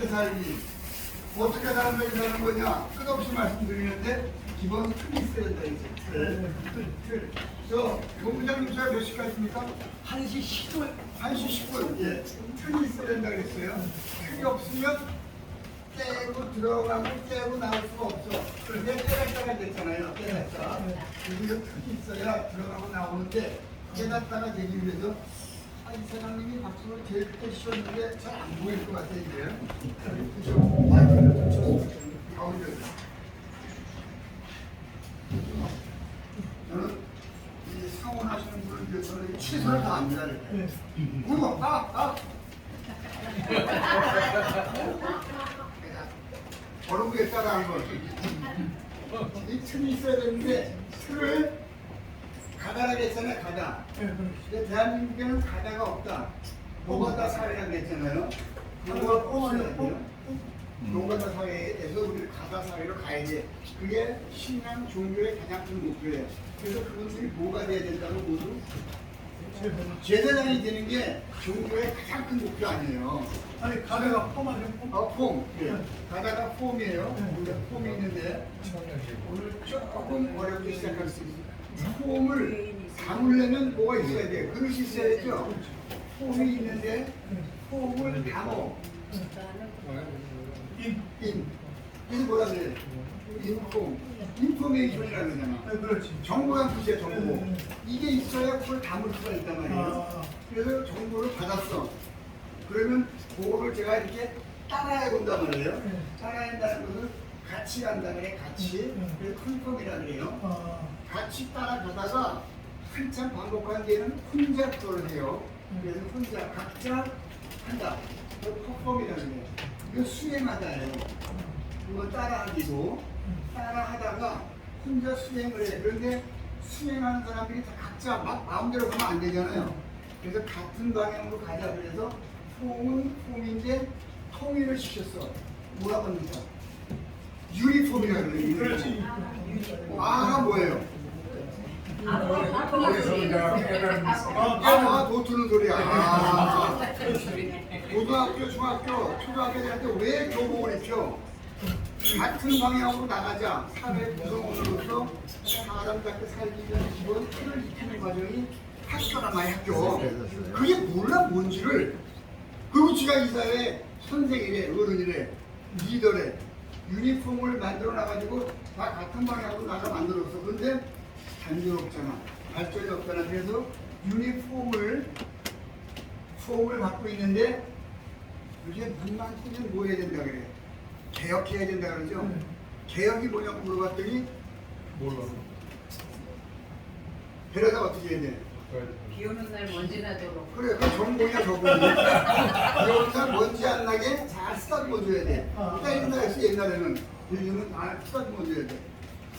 아름답게 살기. 어떻게 아름답게 사는 거냐? 끝없이 말씀드리는데 기본 틀이 있어야 된다 이제. 틀. 저 본부장님 제가 몇 시까지 있습니까? 1시 10분. 1시 10분. 예. 틀이 있어야 된다 그랬어요. 틀이 없으면 깨고 들어가고 깨고 나올 수가 없어. 그런데 깨닫다가 됐잖아요. 깨닫다. 그리고 틀이 있어야 들어가고 나오는데 깨닫다가 되기 위해서 이 사장님이 박수를 제일 크게 치셨는데 잘 안 보일 것 같아요 이제. 그죠? 마이크를 좀 쳤어요. 가운데. 저는 이 상원하시는 분을 위해서는 최선을 다합니다. 우와, 어른부에 따라한 거. 이 틀이 있어야 되는데 틀을 가다라고 했잖아요. 가다. 근데 대한민국에는 가다가 없다. 노가다 사회라고 했잖아요. 노가다 없어야 돼요. 노가다 사회에서 우리 가다 사회로 가야 돼. 그게 신앙 종교의 가장 큰 목표예요. 그래서 그분들이 뭐가 돼야 된다고 모두 제사장이 되는 게 종교의 가장 큰 목표 아니에요. 아니 가다가 폼 아니에요? 폼. 예. 가다가 폼이에요. 우리가 폼이 있는데 오늘 조금 어렵게 시작할 수 있어요. 폼을 담으려면 뭐가 있어야 돼? 그릇이 있어야죠. 폼이 있는데 폼을 담어. 이게 뭐라 그래? 인포메이션이라고 그러잖아. 그렇지. 정보가 뜻이야, 정보. 이게 있어야 그걸 담을 수가 있단 말이에요. 그래서 정보를 받았어. 그러면 그거를 제가 이렇게 따라해 본단 말이에요. 따라야 한다는 것은 같이 간다 그래, 같이. 그래서 컨펌이라 그래요. 같이 따라가다가 한참 반복한 뒤에는 혼자 그걸 해요. 그래서 혼자 각자 한다. 그 퍼폼이라 그래요. 이거 수행하다예요. 그거 따라하기도 따라하다가 혼자 수행을 해. 그런데 수행하는 사람들이 다 각자 막 마음대로 가면 안 되잖아요. 그래서 같은 방향으로 가자. 그래서 폼은 폼인데 통일을 시켰어. 뭐라고 합니까? 유니폼이라고 그래요. 그렇지. 아가 뭐예요? 도트는 소리야. 고등학교, 중학교, 초등학교 때 왜 교복을 입죠? 같은 방향으로 나가자. 사회 구성원으로서 사람답게 살기 위한 기본 틀을 익히는 과정이 학교란 말이야, 학교. 그게 몰라 뭔지를. 그리고 지가 이 사회에 선생이래, 어른이래, 리더래. 유니폼을 만들어 놔가지고 다 같은 방향으로 나가 만들었어. 근데 단조롭잖아. 발전이 없잖아. 그래서 폼을 갖고 있는데 이게 눈만 뜨면 뭐 해야 된다 그래? 개혁해야 된다 그러죠? 개혁이 뭐냐고 물어봤더니 몰라. 그러다 어떻게 해야 돼? 비 오는 날 먼지 나도록. 그래, 그 정보냐 저거냐? 비오는 먼지 안 나게 잘 쓰다듬어줘야 돼. 옛날에는 요즘은 다 쓰다듬어줘야 돼.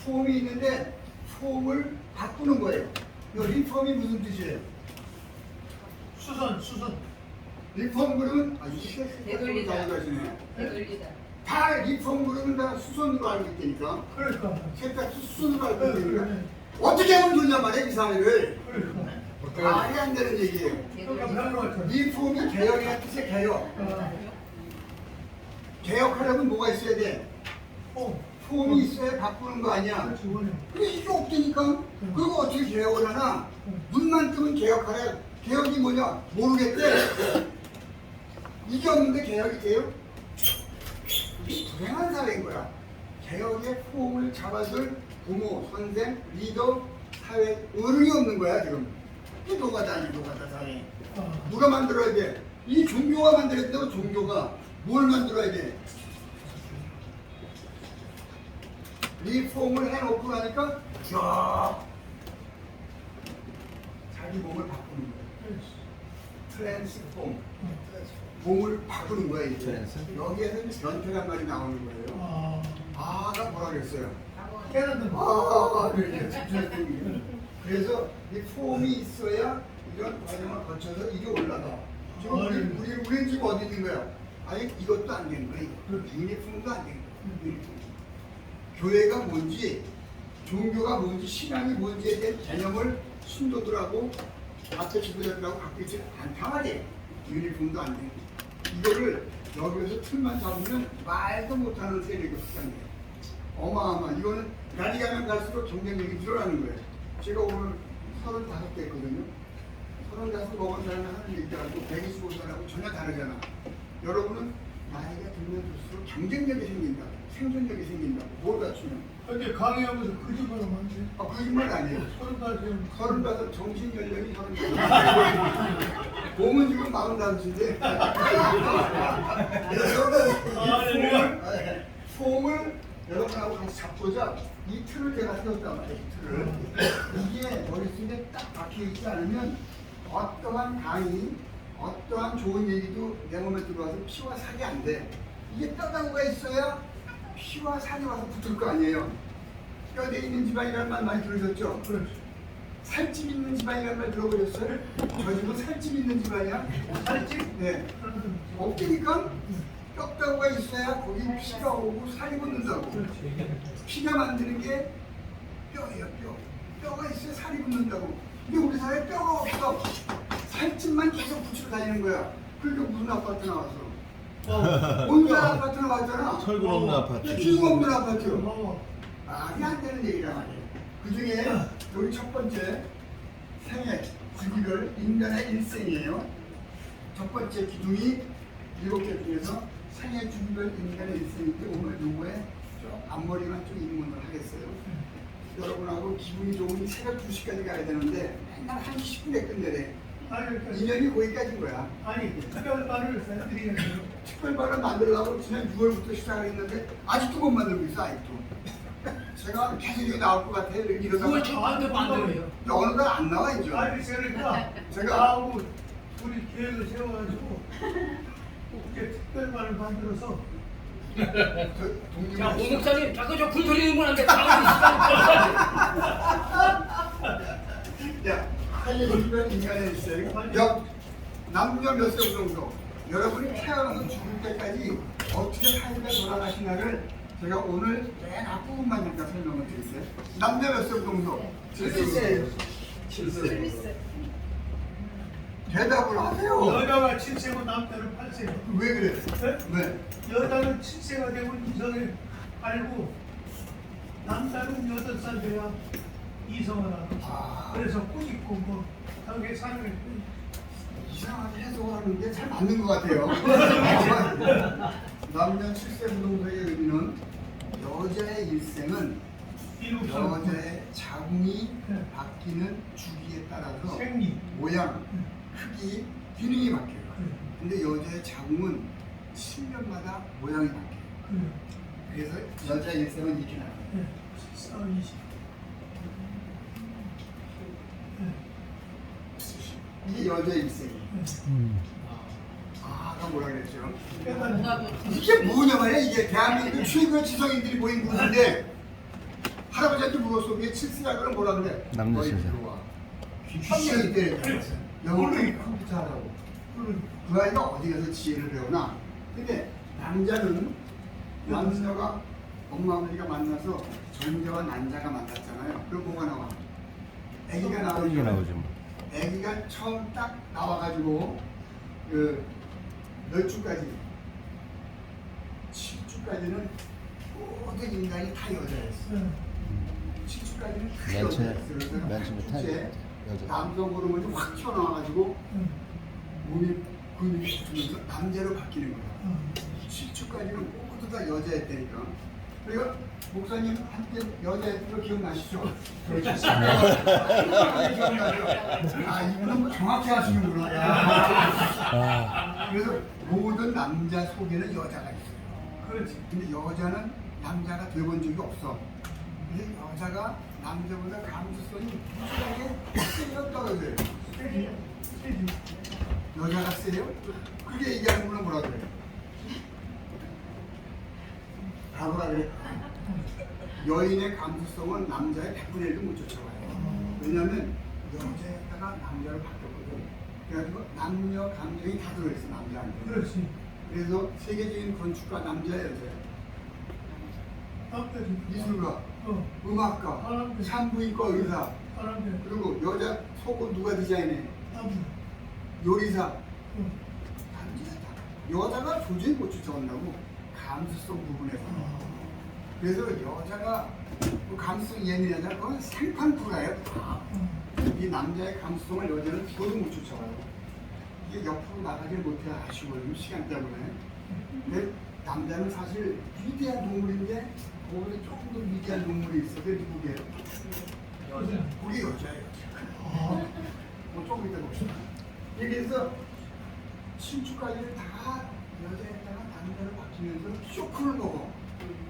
폼이 있는데 폼을 바꾸는 거예요. 이 리폼이 무슨 뜻이에요? 수선. 리폼 그러면 이게 되돌리다. 가시네. 되돌리다. 다 리폼 그러면 다 수선으로 알고 있다니까. 그러니까. 세탁소 수선으로 알고 있다니까. 어떻게 하면 좋냐 말이야 이 사회를. 말이 안 되는 얘기예요. 그러니까 별로 같아. 리폼이 개혁이라는 뜻의 개혁. 개혁하려면 뭐가 있어야 돼? 폼이 있어야 바꾸는 거 아니야. 그렇지, 원래. 근데 이게 없다니까. 그거 어떻게 개혁을 하나? 눈만 뜨면 개혁하래. 개혁이 뭐냐? 모르겠대. 이게 없는데 개혁이 돼요? 이게 불행한 사회인 거야. 개혁의 폼을 잡아줄 부모, 선생, 리더, 사회, 어른이 없는 거야 지금. 이게 노가다 아니 노가다 사회. 누가 만들어야 돼? 이 종교가 만들어야 된다고. 종교가 뭘 만들어야 돼? 리폼을 해놓고 나니까 자기 몸을 바꾸는 거야. 트랜스폼. 몸을 바꾸는 거야 이제. 여기에서 이제 변태란 말이 나오는 거예요. 아가 뭐라 그랬어요? 깨닫는 거. 그래서 이 폼이 있어야 이런 과정을 거쳐서 이게 올라가. 지금 우리 지금 어디 있는 거야? 아니 이것도 안 되는 거야. 유니폼도 안 되는 거야. 유니폼. 교회가 뭔지, 종교가 뭔지, 신앙이 뭔지에 대한 개념을 신도들하고 앞에 지도자들하고 갖고 있지 않단 말이에요. 유니폼도 안 되고. 이거를 여기에서 틀만 잡으면 말도 못하는 세력이 확산돼요. 어마어마. 이거는 날이 가면 갈수록 경쟁력이 늘어나는 거예요. 제가 오늘 35대 했거든요. 35 먹은 사람이 하는 얘기하고 125살하고 전혀 다르잖아. 여러분은 나이가 들면 들수록 경쟁력이 생긴다. 생존력이 생긴다. 뭘 갖추면? 근데 강의하면서 거짓말을 많지. 거짓말 아니에요. 35. 35 정신 연령이 35. 몸은 지금 45인데. 폼을 여러분하고 같이 잡고자 이 틀을 제가 세웠단 말이에요. 이 틀을. 이게 머릿속에 딱 박혀있지 않으면 어떠한 강의, 어떠한 좋은 얘기도 내 몸에 들어와서 피와 살이 안 돼. 이게 뼈다구가 있어야 피와 살이 와서 붙을 거 아니에요. 뼈대 있는 지방이라는 말 많이 들으셨죠? 그렇지. 살집 있는 지방이라는 말 들어보셨어요? 저 집은 살집 있는 지방이야. 살집? 네. 없으니까 뼈다구가 있어야 거기 피가 오고 살이 붙는다고. 피가 만드는 게 뼈예요, 뼈. 뼈가 있어야 살이 붙는다고. 근데 우리 사회에 뼈가 없어. 살집만 계속 붙이고 다니는 거야. 그러니까 무슨 아파트 나왔어? 온전 아파트 나왔잖아. 철근 없는 아파트. 기능 없는 아파트. 어. 말이 안 되는 얘기란 말이에요. 그 중에 여기 첫 번째 생애, 주기별, 인간의 일생이에요. 첫 번째 기둥이 7개 중에서 생애, 주기별, 인간의 일생인데 오늘 요거에 앞머리만 좀 입문을 하겠어요. 여러분하고 기분이 좋으니 새벽 2시까지 가야 되는데 맨날 1시 10분에 끝내래. 아니, 그러니까 인연이 거기까지인 거야. 아니, 특별반을 드리겠어요. 특별반을 만들려고 지난 6월부터 시작을 했는데 아직도 못 만들고 있어, 아직도. 제가 계속 이거 나올 것 같아요. 이러다가 그걸 저한테 만들어요. 어느 날 안 나와 이제. 아니, 그러니까 제가- 나하고 우리 계획을 세워가지고 이렇게 특별반을 만들어서 저 자, 오 동료가 목사님, 자꾸 저 굴돌이는 분한테 가만히 있으라고. 야, 살려주면 인간의 일생. 여 남녀 몇 세 정도. 여러분이 태어나서 죽을 때까지 어떻게 삶에 돌아가시나를 제가 오늘 맨 앞부분만 잠깐 설명을 드릴게요. 남녀 몇 세 정도? 7세예요. 7세. 대답을 하세요. 여자가 7세고 남자는 8세예요. 왜 그래? 네? 왜? 여자는 7세가 되면 이성을 알고 남자는 8살 돼야 이성을 알고 아. 그래서 꾸짖고 뭐 하게 사는 이상하게 해석하는 게 잘 맞는 것 같아요. 남녀 7세 부동산의 의미는 여자의 일생은 7살 여자의 자궁이 바뀌는 주기에 따라서 생리 모양, 크기, 기능이 바뀌어요. 근데 여자의 자궁은 7년마다 모양이 바뀌어요. 그래서 여자 일생은 이렇게 나와요. 14, 20 이게 여자 일생이에요. 아까 뭐라 그랬죠? 이게 뭐냐 말이야. 이게 대한민국 최고의 지성인들이 모인 곳인데 할아버지한테 물었어. 이게 7세라 그러면 뭐라 그래? 남자 너희 칠세. 들어와. 한명이 때려. 영어를 컴퓨터 하라고. 그 아이가 어디 가서 지혜를 배우나? 근데 남자는 남자가 엄마 아버지가 만나서 전자와 난자가 만났잖아요. 그럼 뭐가 나와? 아기가 나오죠. 이게 나오죠. 뭐. 아기가 처음 딱 나와가지고 그 몇 주까지? 7주까지는 모든 인간이 다 여자였어. 7주까지는 다 맨 처음에- 여자였어. 그래서 맨 처음에 다 이제 여자. 남성 호르몬이 확 튀어나와가지고 몸이 근육이 붙으면서 남자로 바뀌는 거야. 7주까지는 모두 다 여자였다니까. 그리고 목사님 한때 여자였던 거 기억나시죠? 아, 이분은 뭐 정확히 하시는구나. 그래서 모든 남자 속에는 여자가 있어요. 그렇지. 근데 여자는 남자가 돼본 적이 없어. 근데 여자가 남자보다 감수성이 무지하게 세게 떨어져요. 세지. 여자가 세요? 그게 얘기하는 분은 뭐라 그래? 바보라 그래. 여인의 감수성은 남자의 100분의 1도 못 쫓아와요. 왜냐면 여자에다가 남자로 바뀌었거든. 그래가지고 남녀 감정이 다 들어있어, 남자한테. 그렇지. 그래서 세계적인 건축가 남자야, 여자야. 남자지. 미술가, 어. 음악가, 사람들. 산부인과 의사, 사람들. 그리고 여자 속옷 누가 디자인해? 남자. 요리사, 어. 남자다. 여자가 도저히 못 쫓아온다고 감수성 부분에서. 그래서 여자가 그 감수성 예민하다 그건 생판부가예요. 이 남자의 감수성을 여자는 죽어도 못 쫓아와요. 이게 옆으로 나가질 못해 아쉬워요. 시간 때문에. 근데 남자는 사실 위대한 동물인데 거기에 조금 더 위대한 동물이 있어요. 그게 누구예요? 그게 여자예요. 뭐 조금 이따 봅시다. 그래서 신축까지를 다 여자였다가 남자로 바뀌면서 쇼크를 먹어.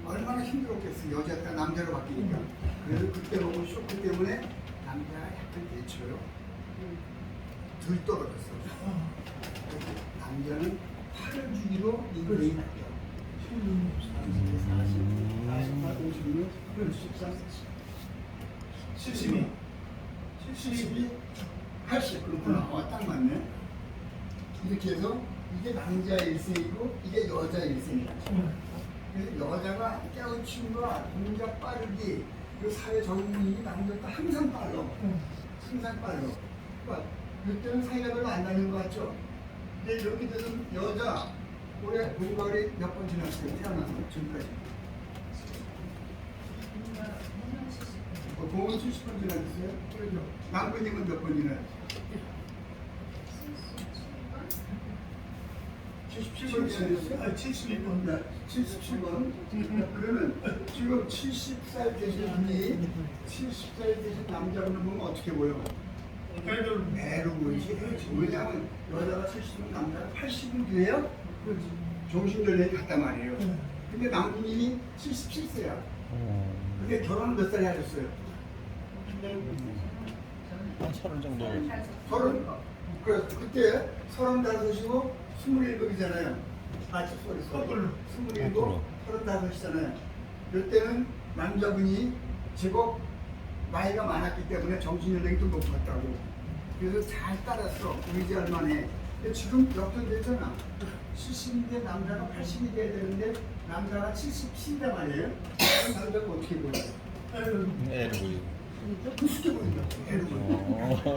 얼마나 힘들었겠어. 여자였다가 남자로 바뀌니까. 그래서 그때 먹은 쇼크 때문에 남자가 약간 대쳐요. 들 떨어졌어. 남자는 팔을 주기로 이걸 얘기할게요. 48, 56, 63, 72. 72, 80. 그렇구나. 딱 맞네. 이렇게 해서 이게 남자 일생이고 이게 여자 일생이야. 그래서 여자가 깨우침과 동작 빠르기 그 사회 적응이 남자가 항상 빨라. 항상 빨라. 그러니까 이때는 사이가 별로 안 나는 것 같죠? 근데 여기 들은 여자 올해 공부가을이 몇 번 지났어요? 태어나서 지금까지. 공은 70번 지났어요? 그렇죠. 남편님은 몇 번 지나요? 77번 지났어요? 72번. 77번. 그러면 지금 70살 되신 분이 70살 되신 남자분을 보면 어떻게 보여? 매로 보이지. 왜냐하면 여자가 70은 남자가 80은 돼요? 정신연령이 같단 말이에요. 근데 남편님이 77세야. 근데 결혼은 몇 살에 하셨어요? 한 30 정도. 서른. 그때 35이고 27이잖아요. 아, 거꾸로. 27, 거꾸로. 35이잖아요. 이때는 남자분이 제법 나이가 많았기 때문에 정신연령이 좀 높았다고. 그래서 잘 따랐어. 의지할 만해. 근데 지금 역전됐잖아. 70인데 남자가 80이 돼야 되는데 남자가 77이란 말이에요. 그럼 남자가 어떻게 보여요? 애를 보이고. 우습게 보인다. 애를 보인다.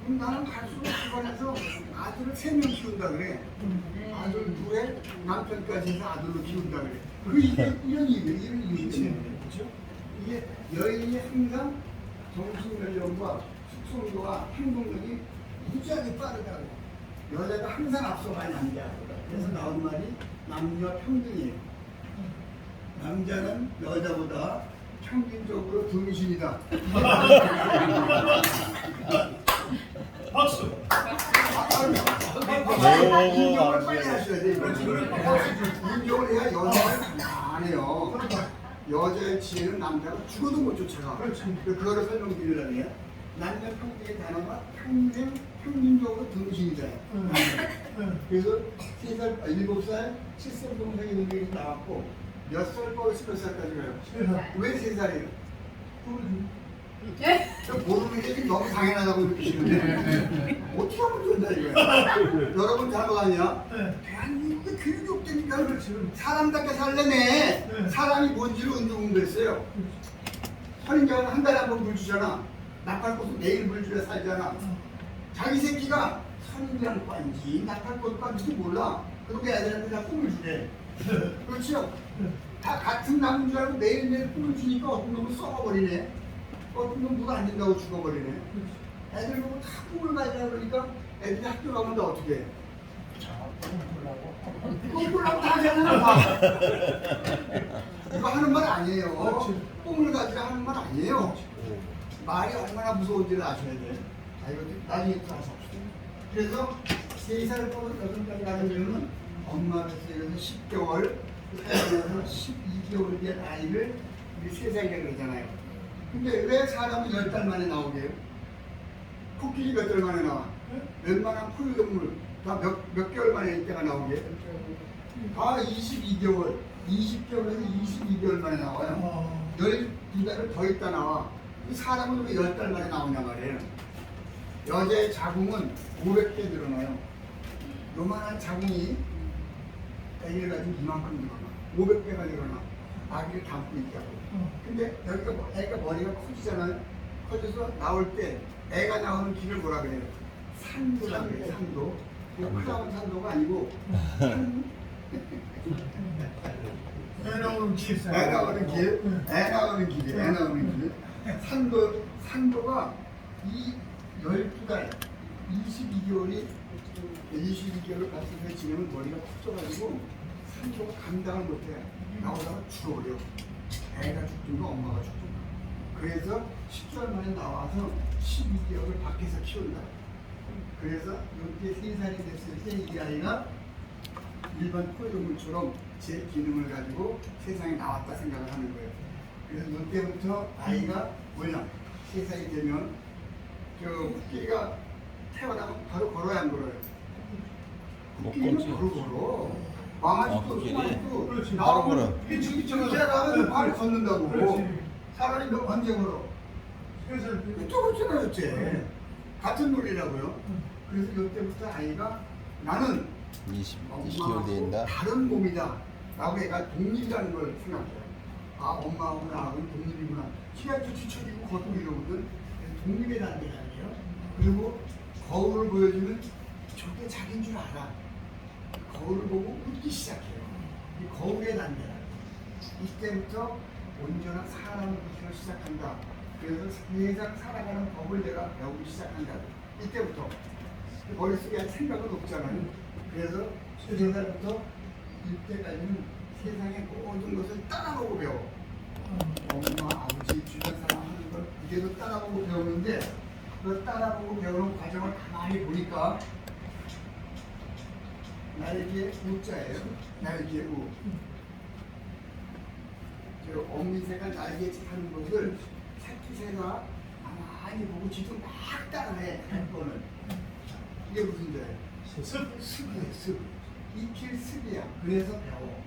그러니까 나는 갈수록 집안에서 아들을 3명 키운다 그래. 아들 2에 남편까지 해서 아들로 키운다 그래. 이게 이런 이유지. 그렇죠? 이게 여인이 항상 정신연령과 숙성도와 행동력이 무지하게 빠르다고. 여자가 항상 앞서가는 남자보다. 그래서 나온 말이 남녀 평등이에요. 남자는 여자보다 평균적으로 등신이다. 박수. 인정을 빨리 하셔야 돼. 인정을 해야 여자는 안 해요. 여자의 지혜는 남자가 죽어도 못 쫓아가. 그거를 설명드리려면 남녀 평등의 단어가 평균적으로 등신이다. 그래서 3살, 7살, 7살 동생의 능력이 나왔고 몇 살 버릇이 몇 살까지 가요? 왜 3살이에요? 모르는 게 너무 당연하다고 느끼시는데 어떻게 하면 된다 이거야. 여러분 잘못 아니야? 대한민국에 교육이 없다니까. 사람답게 살려면 사람이 뭔지를 운동했어요. 선인장은 한 달에 한 번 물 주잖아. 나팔꽃은 매일 물 주려 살잖아. 자기 새끼가 선인장과인지 나팔꽃과인지도 몰라. 그렇게 애들한테 다 꿈을 주래. 그렇죠? 다 같은 나무인 줄 알고 매일매일 꿈을 주니까 어떤 놈은 썩어버리네. 어떤 놈은 누가 안 된다고 죽어버리네. 애들 보고 다 꿈을 가지라 그러니까 애들이 학교 가면 다 어떻게 해? 꿈 꾸려고 다 하잖아. 이거 하는 말 아니에요. 꿈을 가지라 하는 말 아니에요. 말이 얼마나 무서운지를 아셔야 돼. 자, 이거 나중에 또 다시 합시다. 그래서 3살 뽑은 8살까지 가려면 엄마가 그래서 10개월, 그래서 12개월 된 아이를 우리 3살이라고 그러잖아요. 근데 왜 사람은 10달 만에 나오게 해요? 코끼리 몇 달 만에 나와? 웬만한 포유동물 다 몇 개월 만에 이때가 나오게 해요? 다 22개월, 20개월에서 22개월 만에 나와요. 12달을 더 있다 나와. 사람은 왜 10달 만에 나오냐 말이에요. 여자의 자궁은 500개 늘어나요. 요만한 자궁이 애기를 가지고 이만큼 늘어나. 500개가 늘어나. 아기를 담고 있다고. 근데 여기가 애가 머리가 커지잖아요. 커져서 나올 때 애가 나오는 길을 뭐라 그래요? 산도라 그래요. 산도. 크라운 산도가 아니고 애 나오는 길. 애 나오는 길, 애 나오는 길이, 애 나오는 길. 산도가 이 12달, 22개월을 같이 해 지내면 머리가 푹 쪄가지고 산도가 감당을 못해. 나오다가 죽어버려. 애가 죽든가 엄마가 죽든가. 그래서 10개월 만에 나와서 12개월을 밖에서 키운다. 그래서 이렇게 3살이 됐을 때 이 아이가 일반 포유동물처럼 제 기능을 가지고 세상에 나왔다 생각을 하는 거예요. 그래서 이때부터 아이가 뭐냐, 3살이 되면 저 코끼리가 태어나면 바로 걸어야 안 걸어요? 못 코끼리는 걷지. 바로 걸어. 망아지도 코끼리. 소아지도 그렇지. 바로 걸어. 지나가면 바로 걷는다고. 그렇지. 사람이 너 언제 걸어? 3살. 쪼그쪼그였지. 같은 논리라고요. 그래서 이때부터 아이가 나는 20개월 된다. 다른 몸이다 라고 얘가 독립이라는 걸 생각해요. 아, 엄마하고 나하고는 독립이구나. 키가 뒤척이고 걷고 이러거든. 독립의 단계가 아니에요. 그리고 거울을 보여주면 저게 자기인 줄 알아. 거울을 보고 웃기 시작해요. 이 거울의 단계라. 이때부터 온전한 사람을 붙이기 시작한다. 그래서 세상 살아가는 법을 내가 배우기 시작한다. 이때부터 머릿속에 아직 생각은 없잖아요. 그래서 3살부터 이때까지는 세상의 모든 것을 따라보고 배워. 엄마, 아버지, 주변 사람 하는 걸 그대로 따라보고 배우는데 그 따라보고 배우는 과정을 가만히 보니까 날개의 우자예요. 날개의 우. 저 어미새가 날개 하는 것을 새끼새가 가만히 보고 지도 막 따라해. 한 번을. 이게 무슨 죄예요? 습이에요, 습. 익힐 습이야. 그래서 배워.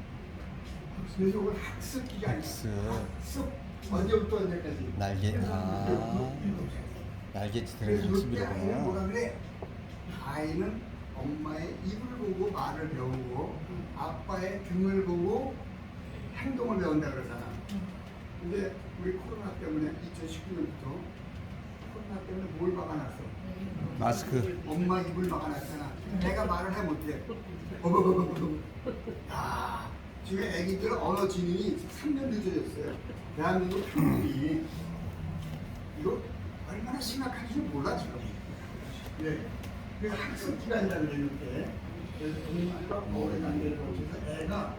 그래서 이걸 학습 기간이야. 학습. 언제부터 언제까지? 날개. 날개 그래서 들어가는 이때 아이는 뭐라 학습이구나. 그래? 아이는 엄마의 입을 보고 말을 배우고 아빠의 등을 보고 행동을 배운다 그러잖아. 근데 우리 코로나 때문에 2019년부터 코로나 때문에 뭘 막아놨어? 마스크. 엄마 입을 막아놨잖아. 내가 말을 해 못해. 야, 지금 애기들 언어 지능이 3년 늦어졌어요. 대한민국 평균이 이거 얼마나 심각한지 몰라 지금. 네. 그래서 학습 기간이라는 게 있는데, 그래서 동물과 거울의 단계를 거쳐서 애가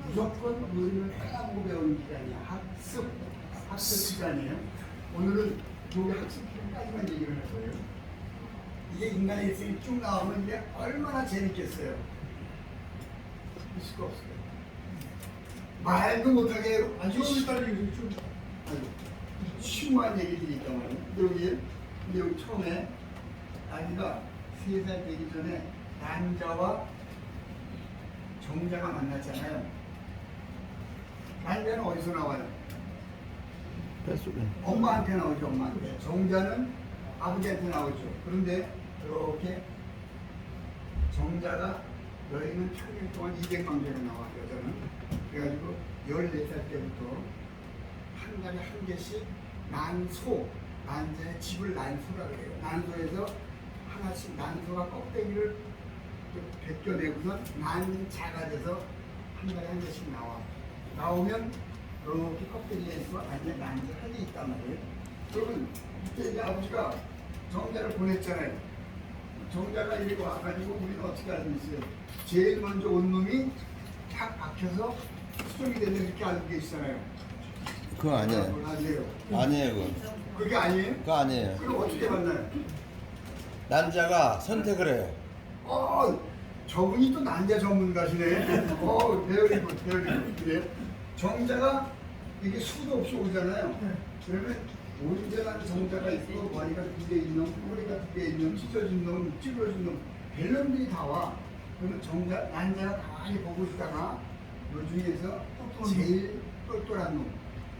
무조건 어른을 따라보고 배우는 기간이야. 학습 기간이에요. 오늘은 여기 학습 기간까지만 얘기를 할 거예요. 이게 인간의 일생이 쭉 나오면 이게 얼마나 재밌겠어요. 있을 거 없어요. 말도 못하게 아주 심오한 얘기들이 있단 말이에요. 근데 여기 처음에 아기가 3살 되기 전에 난자와 정자가 만났잖아요. 난자는 어디서 나와요? 뱃속에. 엄마한테 나오죠, 엄마한테. 정자는 아버지한테 나오죠. 그런데 이렇게 정자가 너희는 평일 동안 200만 개로 나와, 여자는. 그래가지고 14살 때부터 한 달에 한 개씩 난자의 집을 난소라 그래요. 난소에서 하나씩 난소가 껍데기를 벗겨내고서 난자가 돼서 한 달에 한 개씩 나와. 나오면 이렇게 껍데기에서 완전 난자한이 있단 말이에요. 그러면 이때 이제 아버지가 정자를 보냈잖아요. 정자가 이리 와가지고 우리는 어떻게 알고 있어요? 제일 먼저 온 놈이 탁 박혀서 수정이 되는 이렇게 알고 계시잖아요. 그거 아니에요. 아니에요. 아니에요, 그거. 그게 아니에요? 그거 아니에요. 그럼 어떻게 만나요? 난자가 선택을 해요. 저분이 또 난자 전문가시네. 배우리고 그래. 정자가 이게 수도 없이 오잖아요. 그러면 온전한 정자가 있고 머리가 2개 있는 놈, 꼬리가 2개 있는 놈, 찢어진 놈, 찌그러진 놈, 벨럼들이 다 와. 그러면 난자가 가만히 보고 있다가 그 중에서 제일 똘똘한 놈,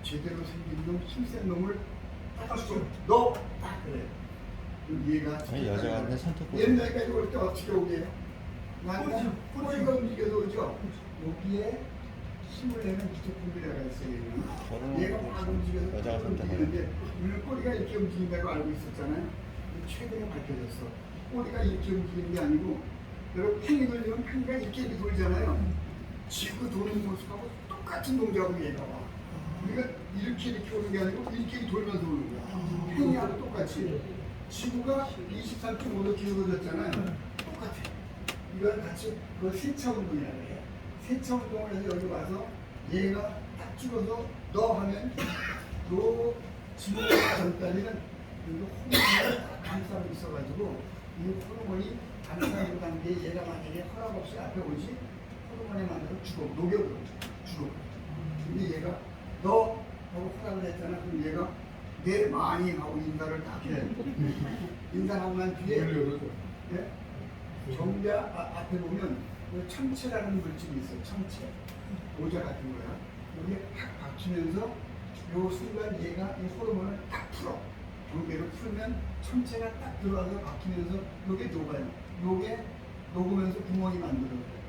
제대로 생긴 놈, 힘센 놈을 딱 줘. 너! 딱 그래. 그럼 얘가 여자가 근데 선택 못 옛날까지 올 때 어떻게 오게요? 꼬리가 움직여서 오죠? 여기에 힘을 내는 기초품이라고 했어요. 저런 얘가 막 움직여서 여자가 선택하는 움직이는데 우리는 꼬리가 이렇게 움직인다고 알고 있었잖아요. 최근에 밝혀졌어. 꼬리가 이렇게 움직이는 게 아니고 여러분 팽이 돌리면 팽이가 이렇게 돌잖아요. 지구 도는 모습하고 똑같은 동작으로 얘가 와. 우리가 이렇게 오는 게 아니고 이렇게 돌면서 오는 거야. 팽이하고 똑같이. 지구가 23.5도 기울어졌잖아요. 똑같아. 이거랑 같이 그 세차 운동이라고 해요. 세차 운동을 해서 여기 와서 얘가 딱 찍어서 너 하면 요 지구가 전까지는 여기 호르몬이 감싸고 있어가지고 이 호르몬이 감싸고 간 게 얘가 만약에 허락 없이 앞에 오지 호르몬에 만나서 죽어. 녹여버려. 죽어. 근데 얘가 너 하고 허락을 했잖아. 그럼 얘가 내 많이 하고 인사를 딱 해. 인사하고 난 뒤에 예? 정자 앞에 보면 그 청체라는 물질이 있어요. 청체. 모자 같은 거야. 여기 탁 박히면서 요 순간 얘가 이 호르몬을 딱 풀어. 경계로 풀면 청체가 딱 들어가서 박히면서 요게 녹아요. 요게 녹으면서 구멍이 만들어져요.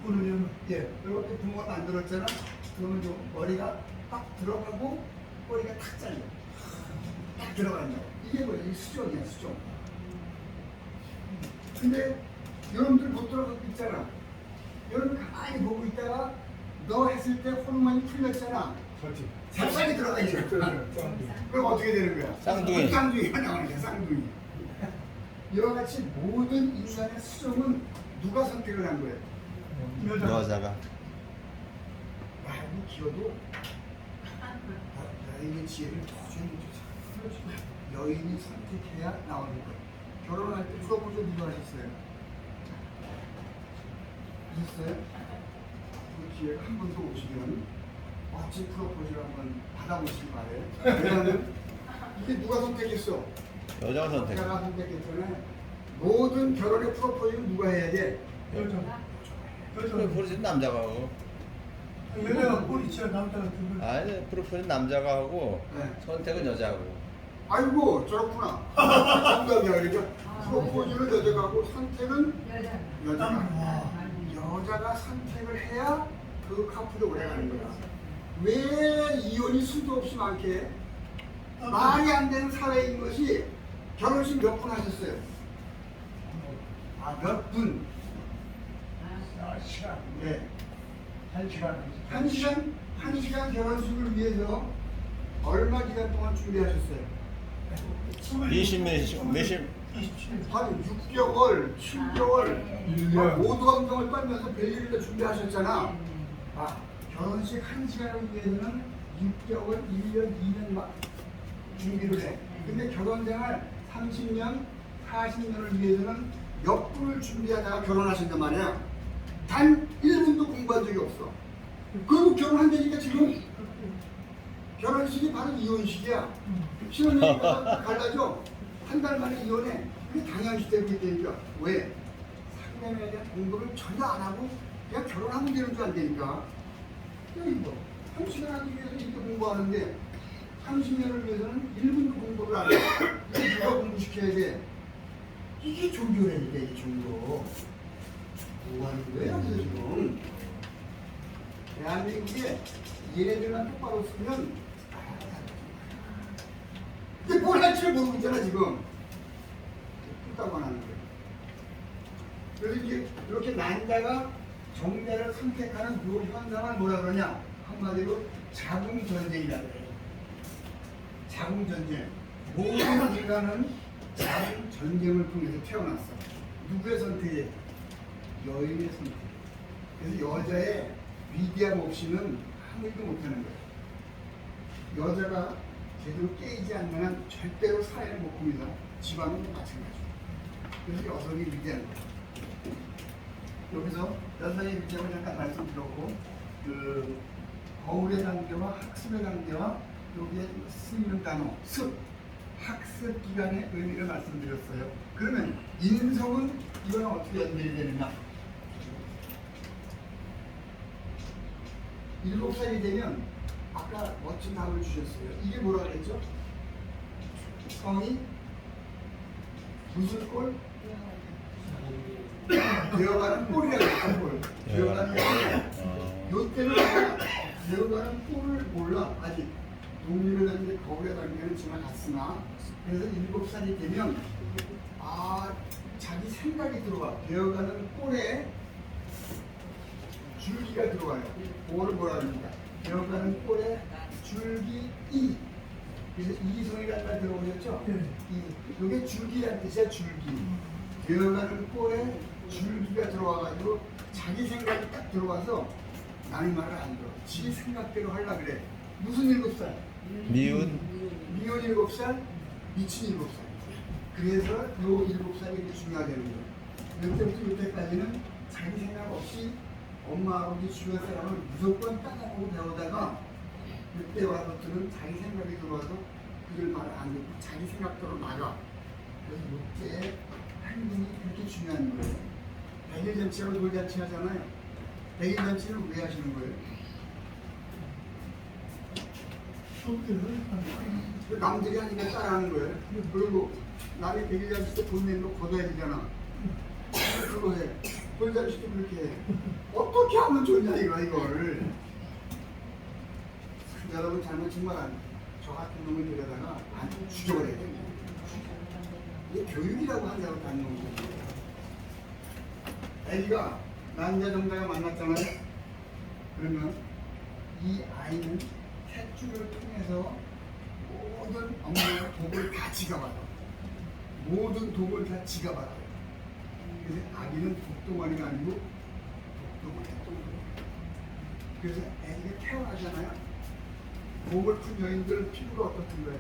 오늘은 예, 이렇게 구멍을 만들었잖아. 그러면 요 머리가 딱 들어가고 꼬리가 탁 잘려. 딱 들어간다. 이게 뭐야? 이 수정이야, 수정. 근데 여러분들 못 들어가고 있잖아. 여러분 가만히 보고 있다가 너 했을 때 호르몬이 풀렸잖아. 삽살이 들어가 있어. 그럼 어떻게 되는 거야? 쌍둥이. 쌍둥이가 나오는 거야, 쌍둥이. 이와 같이 모든 인간의 수정은 누가 선택을 한 거예요? 여자가. 말고 기어도 나에게 지혜를 더 주는 거죠. 여인이 선택해야 나오는 거예요. 결혼할 때 프로포즈 누가 하셨어요? 하셨어요? 그 기회가 한 번 더 오시면 멋진 프로포즈를 한번 받아보시기 바래요. 왜냐하면 이게 누가 선택했어? 여자가 선택. 여자가 선택했잖아요. 모든 결혼의 프로포즈는 누가 해야 돼? 프로포즈는 남자가 하고. 여자가 꼬리쳐 남자가 등 아니 프로포즈는 남자가 하고 네. 선택은 여자고. 아이고 저렇구나. 정답이야. 그러죠? 프로포즈는 여자가 하고 선택은 여자가. 여자가 선택을 해야 그 커플이 오래가는 거야. 왜 이혼이 수도 없이 많게 말이 안 되는 사회인 것이 결혼식 몇 분 하셨어요? 몇 분? 시간 네. 1시간 한 시간 결혼식을 위해서 얼마 기간 동안 준비하셨어요? 몇십 한 6개월, 7개월, 1년. 모두 감정을 떨면서 별일을 준비하셨잖아. 결혼식 1시간을 위해서는 6개월, 1년, 2년 막 준비를 해. 근데 결혼생활 30년, 40년을 위해서는 몇 분을 준비하다가 결혼하신단 말이야. 단 1분도 공부한 적이 없어. 그리고 결혼한다니까 지금 결혼식이 바로 이혼식이야. 신혼여행가 갈라져. 한 달 만에 이혼해. 그게 당연시 되고 있다니까. 왜? 상대방에 대한 공부를 전혀 안 하고 그냥 결혼하면 되는 줄 안다니까. 이거 30년 하기 위해서 이렇게 공부하는데 30년을 위해서는 1분도 공부를 안 해. 이게 누가 공부시켜야 돼? 이게 종교라니까, 이게 종교. 뭐 하는 거야, 여기서 지금? 대한민국에 얘네들만 똑바로 쓰면 근데 뭘 할지를 모르고 있잖아, 지금. 뚝딱만 하는 거야. 그래서 이제 이렇게 난자가 정자를 선택하는 그 현상을 뭐라 그러냐? 한마디로 자궁전쟁이라고 해요. 자궁전쟁. 모든 인간은 자궁전쟁을 통해서 태어났어. 누구의 선택이에요? 여인의 선택. 그래서 여자의 위대함 없이는 아무 일도 못하는 거예요. 여자가 제대로 깨이지 않는 한 절대로 사회를 못 굽니다. 집안은 마찬가지고. 그래서 여성이 위대한 거예요. 여기서 여성의 위대함을 잠깐 말씀드렸고, 그 거울의 단계와 학습의 단계와 여기에 쓰이는 단어, 습, 학습 기간의 의미를 말씀드렸어요. 그러면 인성은 이거랑 어떻게 연결이 되느냐? 7살이 되면 아까 멋진 답을 주셨어요. 이게 뭐라 그랬죠? 성이 무슨 꼴? 되어가는 꼴이라고 했죠. 꼴. 되어가는 꼴. 요때는 되어가는 꼴을 몰라. 아직 동물을 하는데 거울에 담기는 지나갔으나 그래서 7살이 되면 자기 생각이 들어와. 배어가는 꼴에 줄기가 들어와요. 그거를 뭐라 합니까? 배어가는 꼴에 줄기 이. 그래서 이성이라는 말 들어보셨죠? 이게 줄기란 뜻이야, 줄기. 배어가는 꼴에 줄기가 들어와가지고 자기 생각이 딱 들어와서 남의 말을 안 들어. 지 생각대로 하려고 그래. 무슨 7살? 미운 미혼 7살, 미친 7살. 그래서 요 7살이 이렇게 중요하다는 거예요. 이때부터 이때까지는 자기 생각 없이 엄마, 아버지, 주변 사람을 무조건 따라보고 배우다가 이때 와서부터는 자기 생각이 들어와서 그들 말을 안 듣고 자기 생각대로 나가. 그래서 이때 행동이 그렇게 중요한 거예요. 백일잔치하고 돌잔치 하잖아요. 백일잔치는 왜 하시는 거예요? 남들이 하니까 따라하는 거예요. 그리고 남이 백일잔치 때 돈 내는 거 걷어야 되잖아. 그거 해. 돌잔치도 그렇게 해. 어떻게 하면 좋냐 이거를. 여러분 잘못하면 저 같은 놈을 데려다가 안 죽여버려야 돼. 이게 교육이라고 한다고 하는 거죠. 애기가 남자 정자가 만났잖아요. 그러면 이 아이는 탯줄을 통해서 모든 엄마가 독을 다 지가 받아. 모든 독을 다 지가 받아. 그래서 아기는 독동아리가 아니고 독동아리가 동그래. 그래서 애기가 태어나잖아요. 목을 푼 여인들 피부가 어떻든 거예요?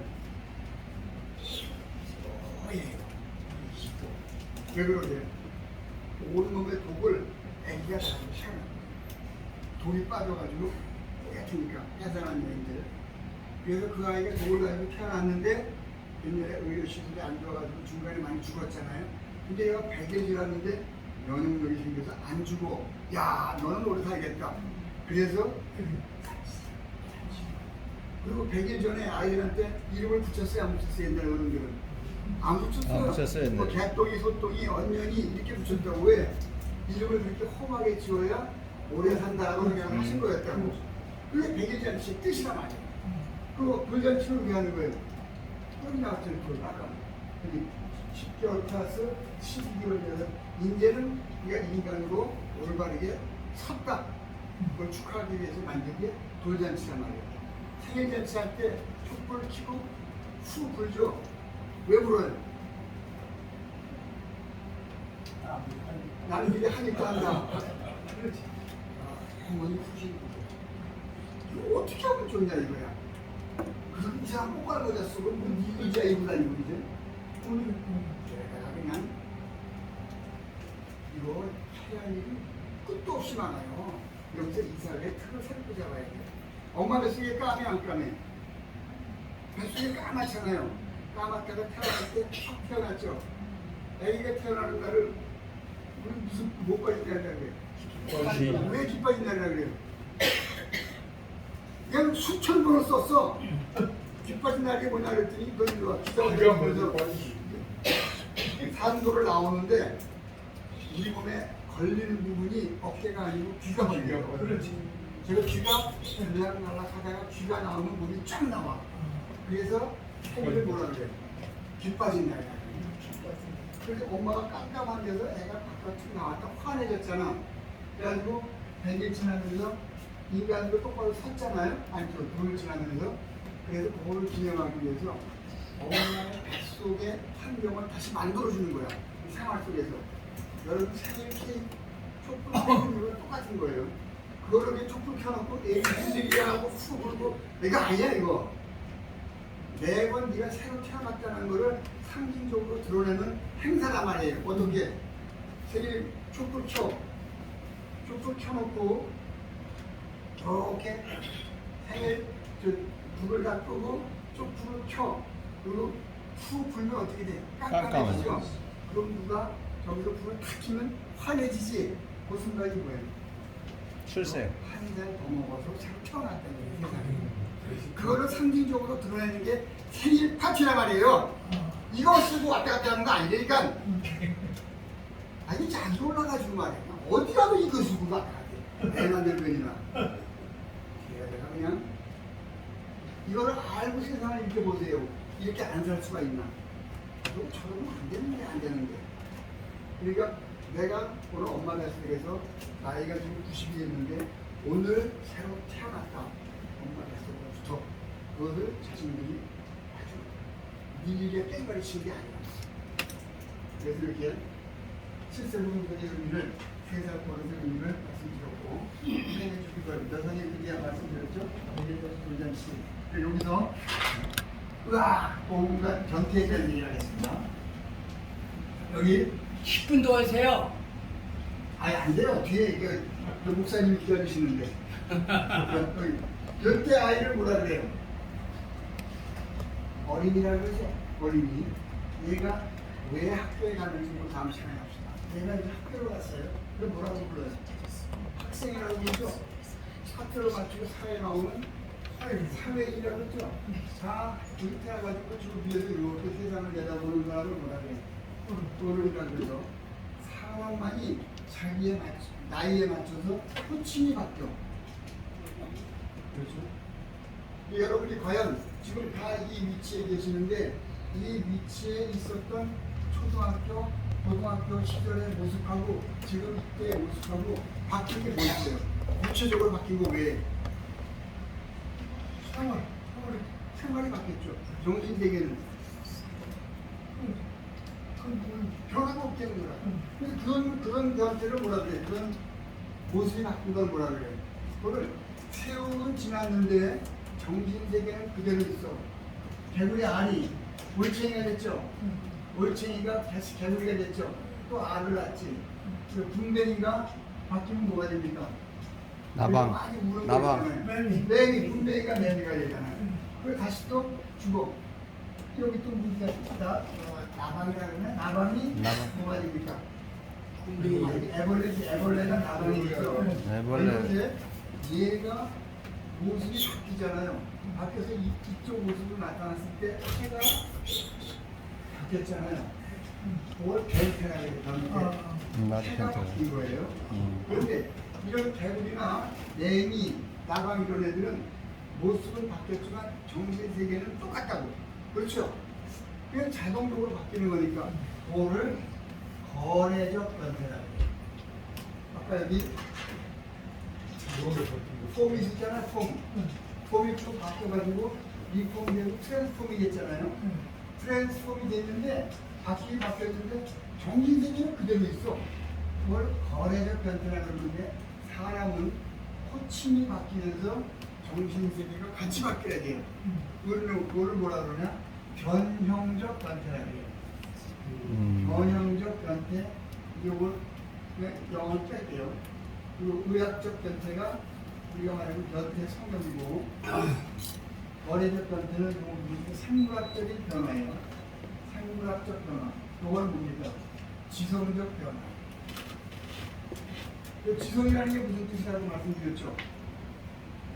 뽀얘요. 왜 그러게요? 온 몸의 독을 애기가 다 태어나. 독이 빠져가지고 뽀얗으니까 해산한 여인들. 그래서 그 아이가 독을 가지고 태어났는데 옛날에 의료 시술이 안 좋아가지고 중간에 많이 죽었잖아요. 근데 얘가 100일 지났는데 면역력이 생겨서 안 죽어. 야, 너는 오래 살겠다. 그래서 그리고 100일 전에 아이들한테 이름을 붙였어요, 안 붙였어요? 옛날 어른들은 안 붙였어요. 안 붙였어요, 옛날에. 뭐 개똥이, 소똥이, 언년이 이렇게 붙였다고. 왜? 이름을 그렇게 험하게 지어야 오래 산다고 그냥 하신 거였다고. 그게 100일 잔치 뜻이란 말이에요. 그리고 돌잔치를 왜 하는 거예요? 여기 나왔죠, 이렇게 아까. 10개월 플러스 12개월 돼서 이제는 우리가 인간으로 올바르게 섰다. 그걸 축하하기 위해서 만든 게 돌잔치란 말이에요. 생일잔치 할 때 촛불 켜고 후 불죠. 왜 불어요? 남들이 하니까 한다. 그렇지. 어머니 후신 이거 어떻게 하면 좋냐 이거야. 그럼 이상한 꼬깔 모자 쓰고 뭐 의자 입고 다니고 이제 내가 그냥 이거 해야 할 일이 끝도 없이 많아요. 여기서 이사를 틀을 새롭게 잡아야 돼. 엄마 뱃속에 까매 안 까매? 뱃속에 까맣잖아요. 까맣다가 태어날 때 촥 태어났죠. 애기가 태어나는 날을 우리 무슨 못 빠진다는 그래요. 왜 기빠진다는 그래요? 그냥 수천 번을 썼어. 기빠진 날이 뭐냐 그랬더니 너 기자가 그래서 산도를 나오는데 우리 몸에 걸리는 부분이 어깨가 아니고 귀가 걸려요. 그렇지. 제가 귀가 날락하다가 귀가 나오면 몸이 쫙 나와. 그래서 소리를 뭐라 그래? 귀 빠진 날이야. 그래서 엄마가 깜깜한 데서 애가 바깥으로 나왔다 환해졌잖아. 그래가지고 100일 지나면서 인간으로 똑바로 섰잖아요. 아니, 돌을 지나면서. 그래서 그거를 기념하기 위해서 엄마의 뱃속의 환경을 다시 만들어주는 거야. 이 생활 속에서. 여러분 생일 케이크 촛불 켜는 거랑 똑같은 거예요. 그거를 이렇게 촛불 켜놓고 애기 흔들기야 하고 후 불고 이거 아니야 이거. 매번 네가 새로 태어났다는 거를 상징적으로 드러내는 행사란 말이에요. 어떻게? 생일 촛불 켜놓고 이렇게 생일 불을 다 끄고 촛불을 켜. 그리고 후 불면 어떻게 돼? 깜깜해지죠? 그럼 누가 저기서 불을 탁 켜면 환해지지? 그 순간이 뭐예요? 출생. 한 살 더 먹어서 새로 태어났다는 거예요. 그거를 상징적으로 드러내는 게 생일 파티란 말이에요. 이거 쓰고 왔다 갔다 하는 거 아니니까. 아니 자기 올라가지고 말이야. 어디 가도 이거 쓰고 왔다 갔다 해. 애만 들면이나. 내가 그냥 이거를 알고 세상을 이렇게 보세요. 이렇게 안 살 수가 있나? 저러면 안 되는데 안 되는데. 그러니까 내가 오늘 엄마 뱃속에서 나이가 지금 90이었는데 오늘 새로 태어났다. 엄마 뱃속으로부터 그것을 자신들이 아주 밀리게 땡가리 치는 게 아니라. 그래서 이렇게 실세부분의 의미를 세살 버릇의 의미를 말씀드렸고 선생님 주실 겁니다. 선생님 그게 말씀드렸죠? 돌잔치. 여기서 으악! 뭔가 전태에 대한 얘기를 하겠습니다. 여기 10분 더 하세요. 아니 안 돼요. 뒤에 이거 목사님이 기다리시는데. 여기 때 아이를 뭐라 그래요? 어린이라고 그러죠. 어린이. 얘가 왜 학교에 가는지 뭐 다음 시간에 합시다. 얘가 이제 학교로 갔어요. 그럼 뭐라고 불러요? 학생이라고 그러죠. 학교로 마치고 사회에 나오면 사회인이라고 그러죠. 자, 이렇게 해가지고 저 위에서 이렇게 세상을 내다보는 사람을 뭐라 그래요? 어른이라고 그러죠. 상황만이 자기의 나이에 맞춰서 호칭이 바뀌어. 그렇죠? 여러분이 과연 지금 다 이 위치에 계시는데 이 위치에 있었던 초등학교, 고등학교 시절의 모습하고 지금 이때의 모습하고 바뀐 게 뭐 있어요? 구체적으로 바뀐 거 왜? 생활이 바뀌었죠. 정신세계는 변화가 없겠는 거야. 그런 변태를 뭐라 그래? 그런 모습이 바뀐 걸 뭐라 그래? 그걸 세월은 지났는데 정신세계는 그대로 있어. 개구리 알이 올챙이가 됐죠. 올챙이가 다시 개구리가 됐죠. 또 알을 낳지. 분뱅이가 바뀌면 뭐가 됩니까? 나방. 매미, 분뱅이가 매미가 되잖아요. 그리고 다시 또 죽어. 여기 또 무기가 있다. 나방이라 그러면 나방이 뭐가 됩니까? 애벌레가 나방이 되죠. 애벌레. 얘가 모습이 바뀌잖아요. 바뀌어서 이쪽 모습으로 나타났을 때 해가 바뀌었잖아요. 그걸 변태라고 해요. 맞아, 해가 변태. 바뀐 거예요. 그런데 이런 개구리나 매미, 나방 이런 애들은 모습은 바뀌었지만 정신세계는 똑같다고. 그렇죠? 그냥 자동적으로 바뀌는 거니까 그거를 거래적 변태라고 해요. 아까 여기 폼이 있었잖아. 폼이 또 바뀌어가지고 리폼이 되고 트랜스폼이 됐잖아요. 트랜스폼이 됐는데 바뀌었는데 정신세계는 그대로 있어. 그걸 거래적 변태라고 그러는데 사람은 호칭이 바뀌면서 정신세계가 같이 바뀌어야 돼요. 그걸 뭐라 그러냐? 변형적 변태라고 해요. 변형적 변태, 이걸 영어를 뺄게요. 그리고 의학적 변태가 우리가 말하는 변태 성형이고 거래적 변태는 생물학적인 변화예요. 생물학적 변화. 이건 뭡니까? 지성적 변화. 지성이라는 게 무슨 뜻이라고 말씀드렸죠?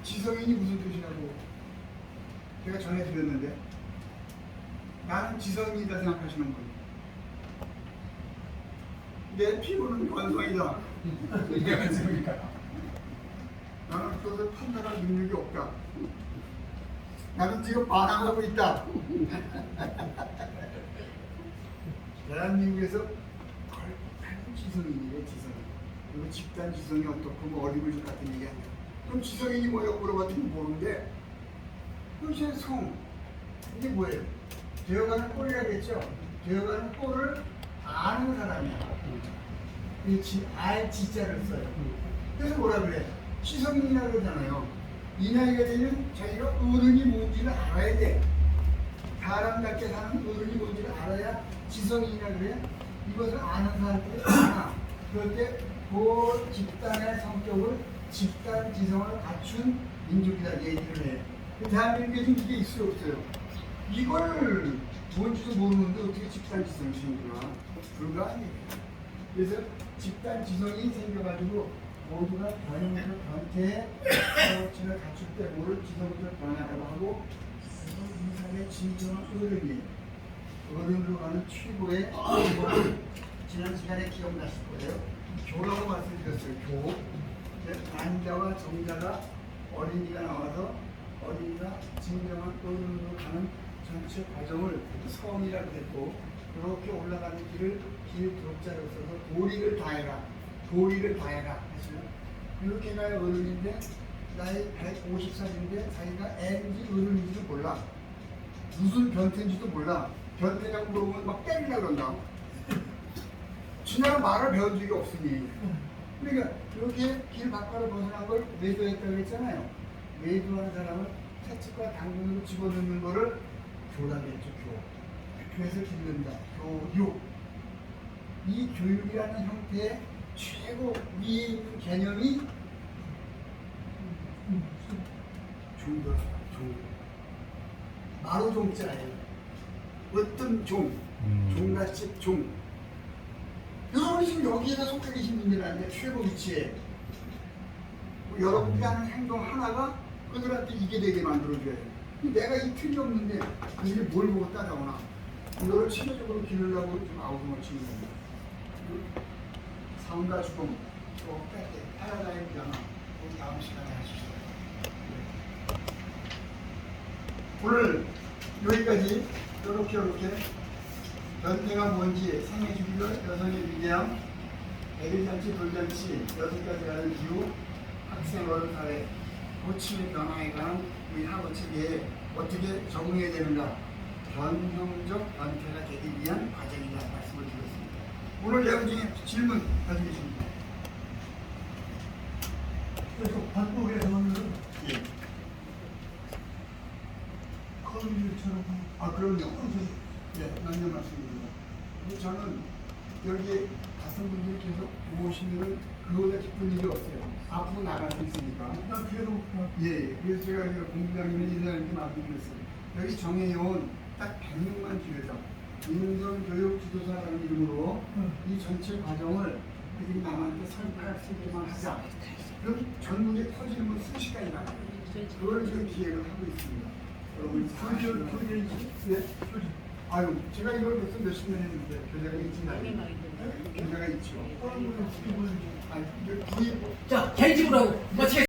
지성인이 무슨 뜻이라고 제가 전해드렸는데 나는 지성인이다 생각하시는 분. 내 피부는 관성이다. 이게 무슨입니까? 나는 그것을 판단할 능력이 없다. 나는 지금 반항하고 있다. 대한민국에서 거의 지성인이에요, 지성인. 그리고 집단 지성이 어떻고 뭐 어리굴젓 같은 얘기 아니야. 그럼 지성인이 뭐라고 물어봤더니 모르는데 그것이 성. 이게 뭐예요? 되어가는 꼴이라고 했죠? 되어가는 꼴을 아는 사람이야. 알 지자를 써요. 그래서 뭐라 그래? 지성인이라고 그러잖아요. 이 나이가 되면 자기가 어른이 뭔지를 알아야 돼. 사람답게 사는 어른이 뭔지를 알아야 지성인이라고 그래. 이것을 아는 사람들이 많아. 그럴 때 그 집단의 성격을 집단 지성을 갖춘 민족이다 얘기를 해. 대한민국에 지금 이게 있어요 없어요? 이걸 뭔지도 모르는데 어떻게 집단 지성이 생기나? 불가능해요. 그래서 집단 지성이 생겨가지고 모두가 변형적 변태의 가치를 갖출 때 뭐를 지성적 변화라고 하고 인간의 진정한 어른으로 가는 최고의 지난 시간에 기억나실 거예요. 교라고 말씀드렸어요. 교. 난자와 정자가 어린이가 나와서 어린이가 진정한 어른으로 가는 전체 과정을 성이라고 했고 그렇게 올라가는 길을 길 도자로 써서 도리를 다해라. 도리를 다해라 했어요. 이렇게 가야 어른인데 나이 150살인데 자기가 애인지 어른인지도 몰라. 무슨 변태인지도 몰라. 변태라고 물어보면 막 때리려고 그런다. 그냥 말을 배운 적이 없으니. 그러니까 이렇게 길 밖으로 벗어난 걸 매도했다고 했잖아요. 매도한 사람을 채찍과 당근으로 집어넣는 거를 교라겠죠, 교. 그래서 기른다. 교육. 이 교육이라는 형태의 최고 위에 있는 개념이 종교다. 종. 마루 종자예요. 어떤 종, 종갓집 종. 여러분이 지금 여기에다 속해 계신 분들이 아니라 최고 위치에 여러분이 하는 행동 하나가 그들한테 이게 되게 만들어줘야 돼. 내가 이 틀이 없는데 그들이 뭘 보고 따라오나? 이거를 체계적으로 기르려고 좀 아우성을 치는 겁니다. 삶과 죽음, 또 뺄때 패러다임 변화, 우리 다음 시간에 하시죠. 오늘 여기까지 이렇게 변태가 뭔지, 생애 주기로 여성의 위대함, 백일잔치, 돌잔치, 6가지 가는 이유, 학생 어른 사회, 고침의 변화에 관한 우리 하고책에 어떻게 적응해야 되는가, 변형적 변태가 되기 위한 과정이다 말씀을 드렸습니다. 오늘 내용 중에 질문 가지고 계십니다. 그래서 반복에서는 예. 커뮤니처럼 아, 그럼요. 예, 맞는 말씀입니다. 근데 저는 여기 가성분들이 계속 오시면은 그거보다 기쁜 일이 없어요. 앞으로 나갈 수 있으니까. 나 뒤에도 예, 그래서 제가 이제 공부장님의 인사님께 말씀드렸어요. 여기 정해온 딱 100명만 기회다. 인성교육 지도사라는 이름으로 이 전체 과정을 그들이 남한테 설파할 수 있게만 하자. 그럼 전국에 퍼지는 건 순식간이 나가요. 그걸 지금 기획을 하고 있습니다. 여러분, 교재인지 예? 아유, 제가 이걸 벌써 몇십 년 했는데 교재가 있지나요? 교재가 있죠. 그런 걸 어떻게 보는지 아니, 이제 구입 자, 개집으로 하고.